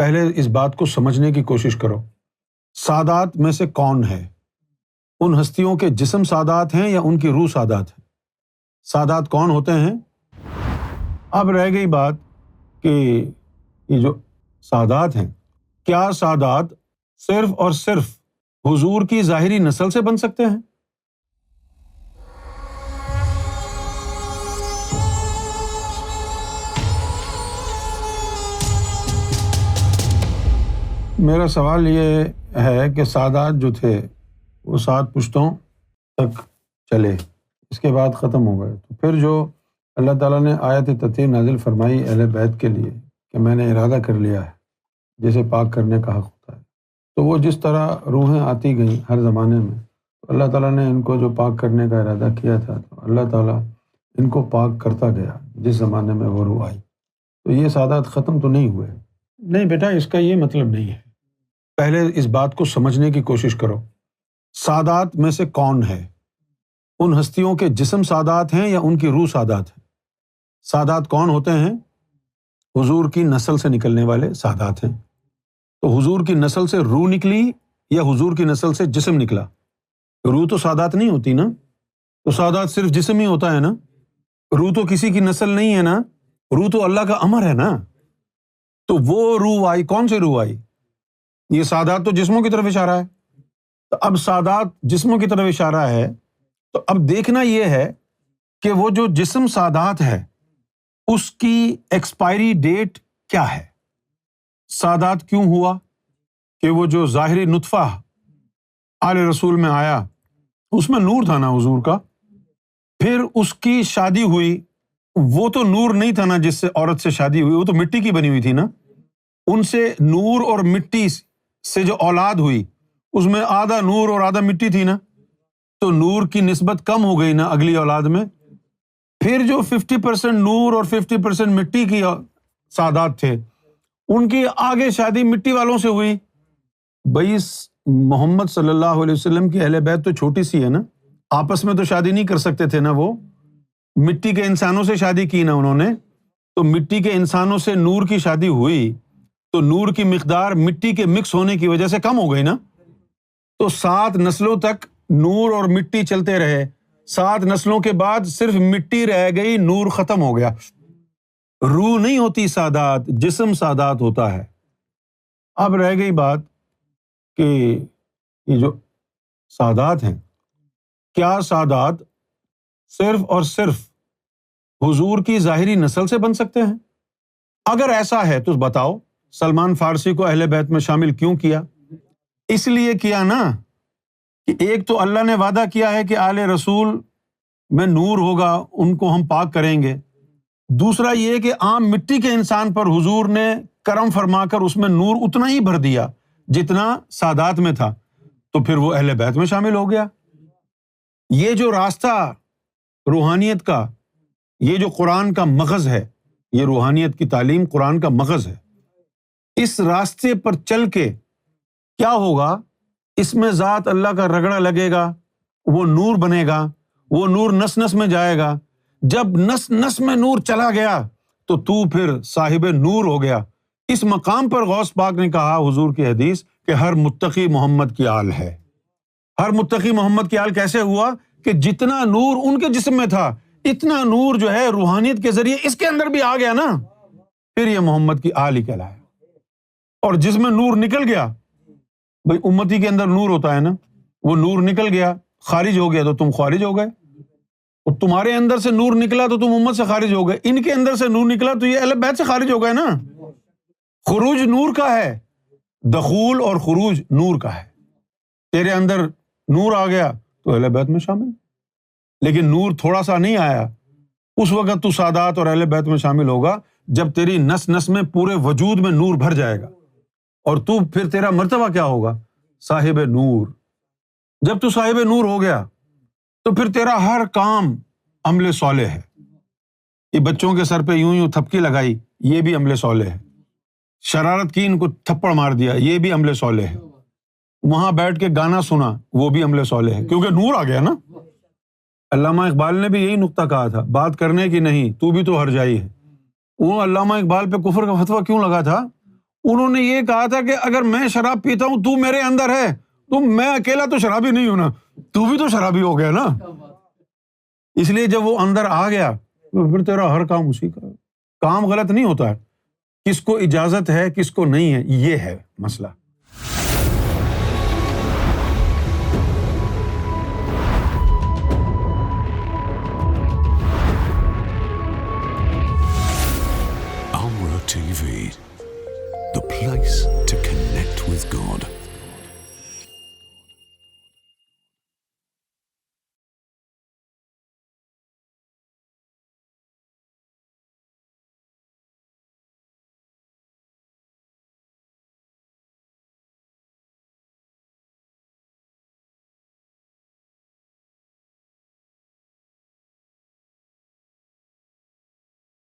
پہلے اس بات کو سمجھنے کی کوشش کرو، سادات میں سے کون ہے؟ ان ہستیوں کے جسم سادات ہیں یا ان کی روح سادات ہے؟ سادات کون ہوتے ہیں؟ اب رہ گئی بات کہ یہ جو سادات ہیں، کیا سادات صرف اور صرف حضور کی ظاہری نسل سے بن سکتے ہیں؟ میرا سوال یہ ہے کہ سادات جو تھے وہ 7 پشتوں تک چلے، اس کے بعد ختم ہو گئے، تو پھر جو اللہ تعالیٰ نے آیت تطہیر نازل فرمائی اہل بیت کے لیے کہ میں نے ارادہ کر لیا ہے جسے پاک کرنے کا حق ہوتا ہے، تو وہ جس طرح روحیں آتی گئیں ہر زمانے میں، تو اللہ تعالیٰ نے ان کو جو پاک کرنے کا ارادہ کیا تھا تو اللہ تعالیٰ ان کو پاک کرتا گیا جس زمانے میں وہ روح آئی۔ تو یہ سادات ختم تو نہیں ہوئے؟ نہیں بیٹا، اس کا یہ مطلب نہیں ہے۔ پہلے اس بات کو سمجھنے کی کوشش کرو، سادات میں سے کون ہے؟ ان ہستیوں کے جسم سادات ہیں یا ان کی روح سادات ہے؟ سادات کون ہوتے ہیں؟ حضور کی نسل سے نکلنے والے سادات ہیں۔ تو حضور کی نسل سے روح نکلی یا حضور کی نسل سے جسم نکلا؟ روح تو سادات نہیں ہوتی نا، تو سادات صرف جسم ہی ہوتا ہے نا، روح تو کسی کی نسل نہیں ہے نا، روح تو اللہ کا امر ہے نا۔ تو وہ روح آئی، کون سی روح آئی؟ یہ سادات تو جسموں کی طرف اشارہ ہے، تو اب سادات جسموں کی طرف اشارہ ہے، تو اب دیکھنا یہ ہے کہ وہ جو جسم سادات ہے اس کی ایکسپائری ڈیٹ کیا ہے؟ سادات کیوں ہوا؟ کہ وہ جو ظاہری نطفہ آل رسول میں آیا اس میں نور تھا نا حضور کا، پھر اس کی شادی ہوئی، وہ تو نور نہیں تھا نا جس سے عورت سے شادی ہوئی، وہ تو مٹی کی بنی ہوئی تھی نا، ان سے نور اور مٹی سے جو اولاد ہوئی اس میں آدھا نور اور آدھا مٹی تھی نا، تو نور کی نسبت کم ہو گئی نا اگلی اولاد میں، پھر جو 50% نور اور 50% مٹی کی سادات تھے ان کی آگے شادی مٹی والوں سے ہوئی۔ بھائی محمد صلی اللہ علیہ وسلم کی اہل بیت تو چھوٹی سی ہے نا، آپس میں تو شادی نہیں کر سکتے تھے نا، وہ مٹی کے انسانوں سے شادی کی نا انہوں نے، تو مٹی کے انسانوں سے نور کی شادی ہوئی تو نور کی مقدار مٹی کے مکس ہونے کی وجہ سے کم ہو گئی نا، تو 7 نسلوں تک نور اور مٹی چلتے رہے، 7 نسلوں کے بعد صرف مٹی رہ گئی، نور ختم ہو گیا۔ روح نہیں ہوتی سادات، جسم سادات ہوتا ہے۔ اب رہ گئی بات کہ یہ جو سادات ہیں، کیا سادات صرف اور صرف حضور کی ظاہری نسل سے بن سکتے ہیں؟ اگر ایسا ہے تو بتاؤ سلمان فارسی کو اہل بیت میں شامل کیوں کیا؟ اس لیے کیا نا کہ ایک تو اللہ نے وعدہ کیا ہے کہ آل رسول میں نور ہوگا، ان کو ہم پاک کریں گے، دوسرا یہ کہ عام مٹی کے انسان پر حضور نے کرم فرما کر اس میں نور اتنا ہی بھر دیا جتنا سادات میں تھا، تو پھر وہ اہل بیت میں شامل ہو گیا۔ یہ جو راستہ روحانیت کا، یہ جو قرآن کا مغز ہے، یہ روحانیت کی تعلیم قرآن کا مغز ہے، اس راستے پر چل کے کیا ہوگا؟ اس میں ذات اللہ کا رگڑا لگے گا، وہ نور بنے گا، وہ نور نس نس میں جائے گا، جب نس نس میں نور چلا گیا تو پھر صاحب نور ہو گیا۔ اس مقام پر غوث پاک نے کہا حضور کی حدیث کہ ہر متقی محمد کی آل ہے۔ ہر متقی محمد کی آل کیسے ہوا؟ کہ جتنا نور ان کے جسم میں تھا اتنا نور جو ہے روحانیت کے ذریعے اس کے اندر بھی آ گیا نا، پھر یہ محمد کی آل ہی کہلایا۔ اور جس میں نور نکل گیا، بھئی امتی کے اندر نور ہوتا ہے نا، وہ نور نکل گیا، خارج ہو گیا تو تم خارج ہو گئے، اور تمہارے اندر سے نور نکلا تو تم امت سے خارج ہو گئے، ان کے اندر سے نور نکلا تو یہ اہل بیت سے خارج ہو گئے نا۔ خروج نور کا ہے، دخول اور خروج نور کا ہے۔ تیرے اندر نور آ گیا تو اہل بیت میں شامل، لیکن نور تھوڑا سا نہیں آیا، اس وقت تو سادات اور اہل بیت میں شامل ہوگا جب تیری نس نس میں پورے وجود میں نور بھر جائے گا، اور تو پھر تیرا مرتبہ کیا ہوگا؟ صاحب نور۔ جب تو صاحب نور ہو گیا تو پھر تیرا ہر کام عمل صالح ہے۔ یہ بچوں کے سر پہ یوں تھپکی لگائی، یہ بھی عمل صالح ہے۔ شرارت کی، ان کو تھپڑ مار دیا، یہ بھی عمل صالح ہے۔ وہاں بیٹھ کے گانا سنا، وہ بھی عمل صالح ہے، کیونکہ نور آ گیا نا۔ علامہ اقبال نے بھی یہی نقطہ کہا تھا، بات کرنے کی نہیں، تو بھی تو ہر جائی ہے۔ وہ علامہ اقبال پہ کفر کا فتویٰ کیوں لگا تھا؟ انہوں نے یہ کہا تھا کہ اگر میں شراب پیتا ہوں تو میرے اندر ہے، تو میں اکیلا تو شرابی نہیں ہوں نا، تو بھی تو شرابی ہو گیا نا۔ اس لیے جب وہ اندر آ گیا تو پھر تیرا ہر کام اسی کا کام غلط نہیں ہوتا ہے، کس کو اجازت ہے کس کو نہیں ہے، یہ ہے مسئلہ۔ Amra TV, the place to connect with God.